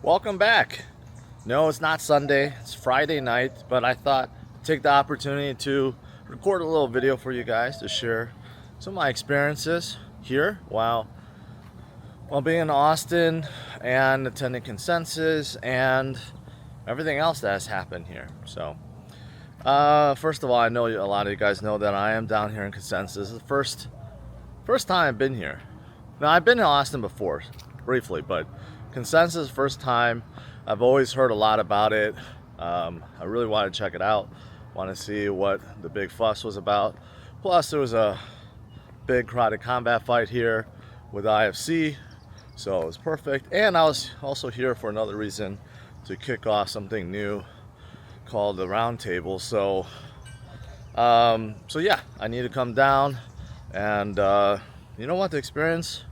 Welcome back. No, it's not Sunday, it's Friday night, but I thought I'd take the opportunity to record a little video for you guys to share some of my experiences here while being in Austin and attending Consensus and everything else that has happened here. So, first of all, I know a lot of you guys know that I am down here in Consensus. It's the first time I've been here. Now, I've been in Austin before, briefly, but Consensus, first time. I've always heard a lot about it. I really want to check it out. Want to see what the big fuss was about. Plus, there was a big karate combat fight here with IFC, so it was perfect. And I was also here for another reason, to kick off something new called the Roundtable. So yeah, I need to come down, and you know what? The experience,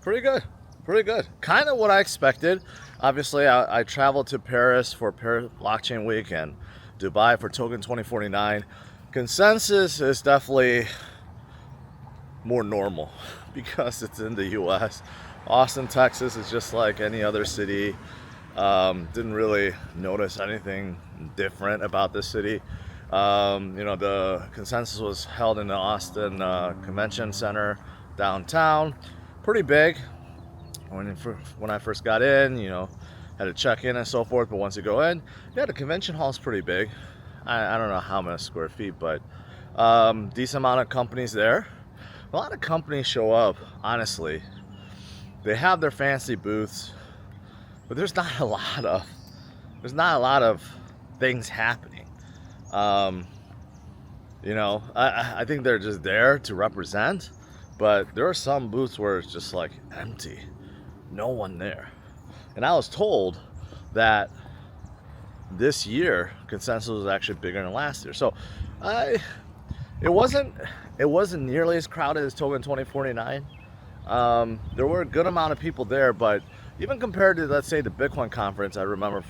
pretty good. Kind of what I expected. Obviously, I traveled to Paris for Paris Blockchain Week and Dubai for Token 2049. Consensus is definitely more normal because it's in the US. Austin, Texas is just like any other city. Didn't really notice anything different about this city. The Consensus was held in the Austin Convention Center downtown. Pretty big. When I first got in, had to check in and so forth. But once you go in, yeah, the convention hall is pretty big. I don't know how many square feet, but decent amount of companies there. A lot of companies show up. Honestly, they have their fancy booths, but there's not a lot of things happening. I think they're just there to represent, but there are some booths where it's just like empty. No one there. And I was told that this year Consensus was actually bigger than last year. So it wasn't nearly as crowded as Token 2049. There were a good amount of people there, but even compared to, let's say, the Bitcoin conference I remember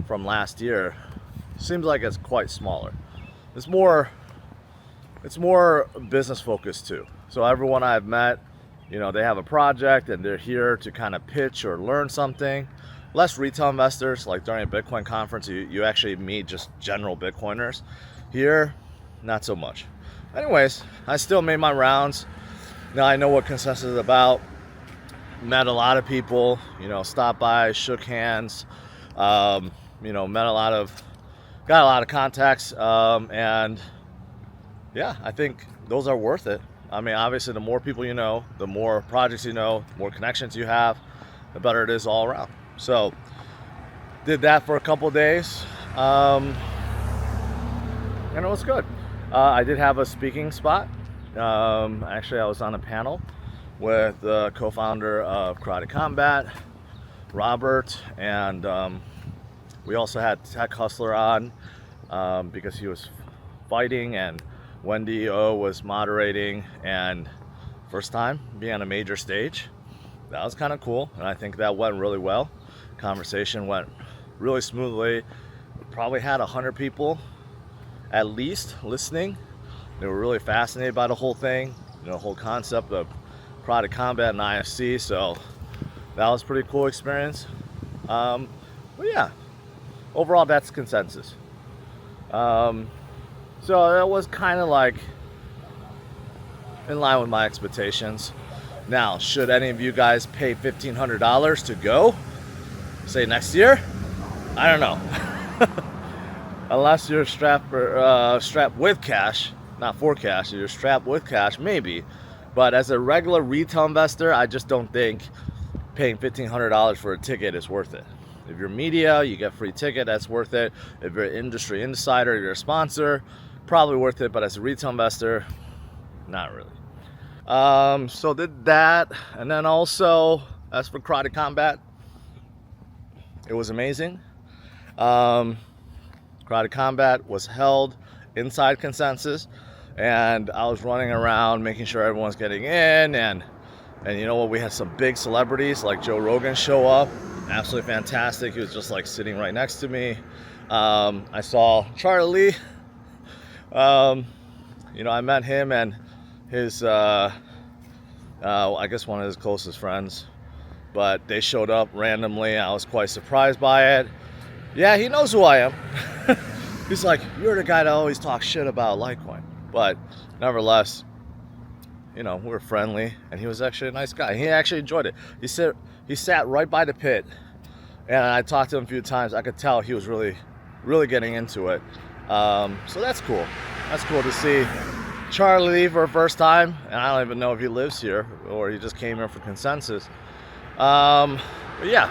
from last year, seems like it's quite smaller. It's more business focused too. So everyone I've met, they have a project and they're here to kind of pitch or learn something. Less retail investors, like during a Bitcoin conference, you actually meet just general Bitcoiners. Here, not so much. Anyways, I still made my rounds. Now I know what Consensus is about. Met a lot of people, stopped by, shook hands, got a lot of contacts, and yeah, I think those are worth it. I mean, obviously, the more people you know, the more projects you know, the more connections you have, the better it is all around. So, did that for a couple days, and it was good. I did have a speaking spot. Actually, I was on a panel with the co-founder of Karate Combat, Robert, and we also had Tech Hustler on because he was fighting, and Wendy O was moderating, and first time being on a major stage. That was kind of cool, and I think that went really well. Conversation went really smoothly. Probably had 100 people at least listening. They were really fascinated by the whole thing, the whole concept of Karate Combat and IFC. So that was a pretty cool experience. But yeah, overall, that's Consensus. So it was kind of like in line with my expectations. Now, should any of you guys pay $1,500 to go, say next year? I don't know. Unless you're strapped with cash, not for cash, you're strapped with cash, maybe. But as a regular retail investor, I just don't think paying $1,500 for a ticket is worth it. If you're media, you get free ticket, that's worth it. If you're an industry insider, you're a sponsor, probably worth it. But as a retail investor, not really. So did that. And then also, as for Karate Combat, it was amazing. Karate Combat was held inside Consensus, and I was running around making sure everyone's getting in, and you know what, we had some big celebrities like Joe Rogan show up. Absolutely fantastic. He was just like sitting right next to me. I saw Charlie. I met him and his I guess one of his closest friends. but they showed up randomly. I was quite surprised by it. Yeah, he knows who I am. He's like, you're the guy that always talks shit about Litecoin. But nevertheless, you know, we were friendly, and he was actually a nice guy. He actually enjoyed it. He sat right by the pit, and I talked to him a few times. I could tell he was really getting into it. So that's cool. That's cool to see Charlie leave for the first time, and I don't even know if he lives here or he just came here for consensus. But yeah,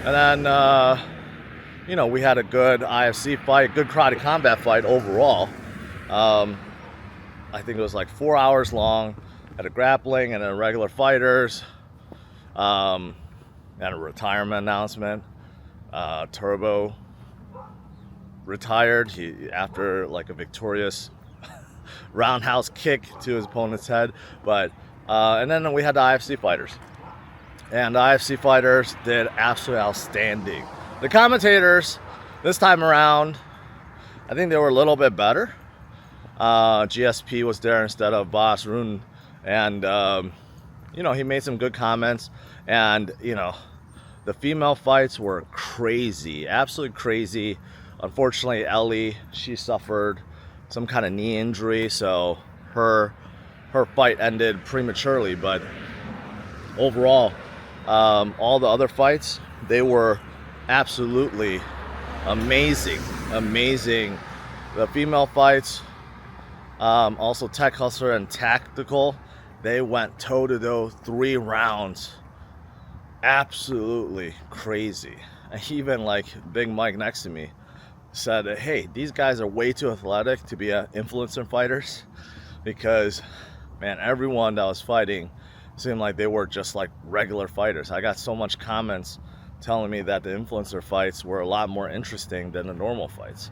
and then you know, we had a good IFC fight, good karate combat fight overall. I think it was like 4 hours long. Had a grappling and a regular fighters, and a retirement announcement. Turbo retired after like a victorious roundhouse kick to his opponent's head. But and then we had the IFC fighters, and the IFC fighters did absolutely outstanding. The commentators this time around, I think they were a little bit better. GSP was there instead of Boss Rune, and you know, he made some good comments. And you know, the female fights were crazy, absolutely crazy. Unfortunately, Ellie, she suffered some kind of knee injury, so her fight ended prematurely. But overall, all the other fights, they were absolutely amazing. The female fights, also Tech Hustler and Tactical, they went toe to toe 3 rounds. Absolutely crazy. And even like Big Mike next to me said, hey, these guys are way too athletic to be influencer fighters, because man, everyone that was fighting seemed like they were just like regular fighters. I got so much comments telling me that the influencer fights were a lot more interesting than the normal fights.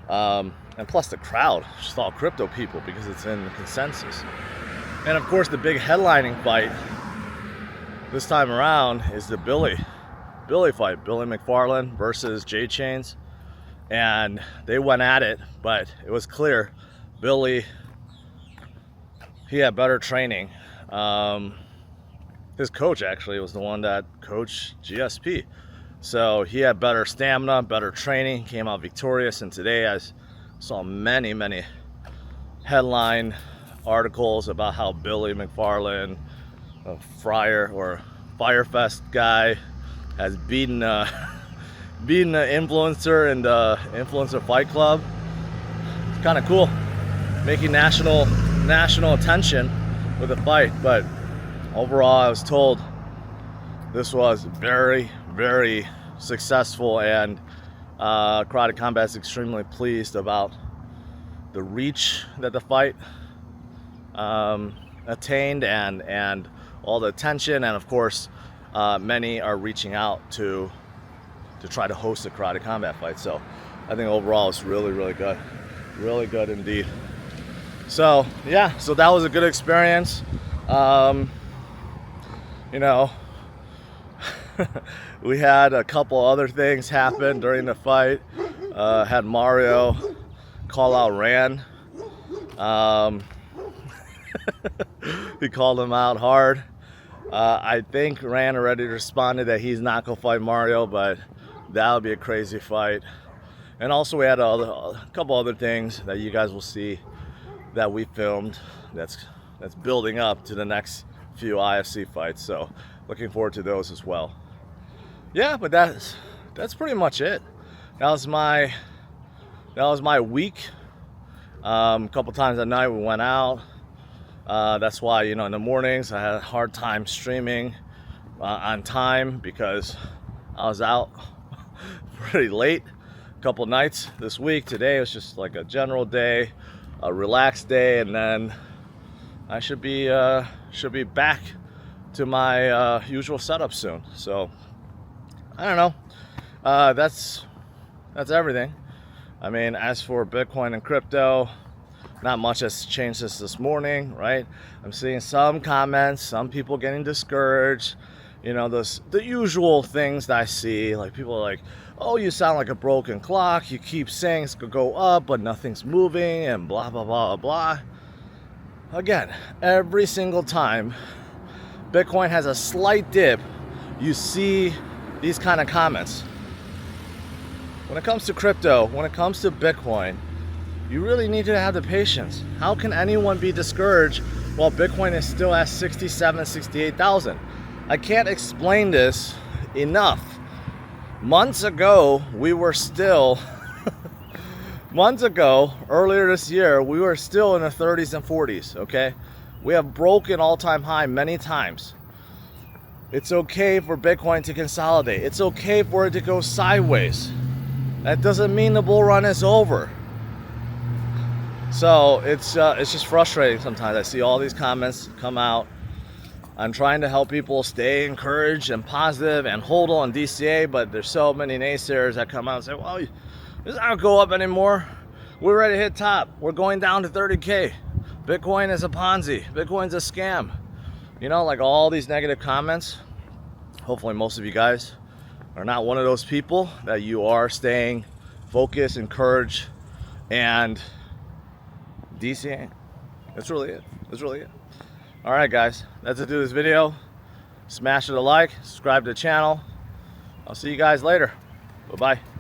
And plus the crowd, just all crypto people, because it's in the consensus. And of course the big headlining fight this time around is the Billy fight, Billy McFarland versus J Chains. And they went at it, but it was clear Billy, he had better training. His coach actually was the one that coached GSP. So he had better stamina, better training, came out victorious. And today I saw many headline articles about how Billy McFarland, a Friar or Firefest guy, has beaten an influencer in the influencer fight club. It's kind of cool, making national attention with the fight. But overall, I was told this was very successful, and Karate Combat is extremely pleased about the reach that the fight attained, and all the attention. And of course, many are reaching out to try to host a Karate Combat fight. So I think overall it's really good indeed. So yeah, so that was a good experience. You know, we had a couple other things happen during the fight. Had Mario call out Ran. He called him out hard. I think Ran already responded that he's not gonna fight Mario, but that would be a crazy fight. And also we had a couple other things that you guys will see that we filmed that's building up to the next few IFC fights. So looking forward to those as well. Yeah, but that's pretty much it. That was my week. A couple times at night we went out. That's why, you know, in the mornings I had a hard time streaming on time, because I was out pretty late a couple nights this week. Today was just like a general day, a relaxed day, and then I should be back to my usual setup soon. So I don't know. That's everything. I mean, as for Bitcoin and crypto, not much has changed since this morning, right? I'm seeing some comments, some people getting discouraged. You know, the usual things that I see, like people are like, oh, you sound like a broken clock. You keep saying it's gonna go up, but nothing's moving, and blah, blah, blah, blah. Again, every single time Bitcoin has a slight dip you see these kind of comments. When it comes to crypto, when it comes to Bitcoin, you really need to have the patience. How can anyone be discouraged while Bitcoin is still at 67, 68,000? I can't explain this enough. Months ago, we were still, earlier this year, we were still in the 30s and 40s, okay? We have broken all-time high many times. It's okay for Bitcoin to consolidate. It's okay for it to go sideways. That doesn't mean the bull run is over. So it's just frustrating sometimes. I see all these comments come out. I'm trying to help people stay encouraged and positive and hold on DCA, but there's so many naysayers that come out and say, well, this not gonna go up anymore. We're ready to hit top. We're going down to 30K. Bitcoin is a Ponzi. Bitcoin's a scam. You know, like all these negative comments. Hopefully most of you guys are not one of those people, that you are staying focused, encouraged, and DCA. That's really it. That's really it. All right, guys, that's it to this video. Smash it a like, subscribe to the channel. I'll see you guys later. Bye-bye.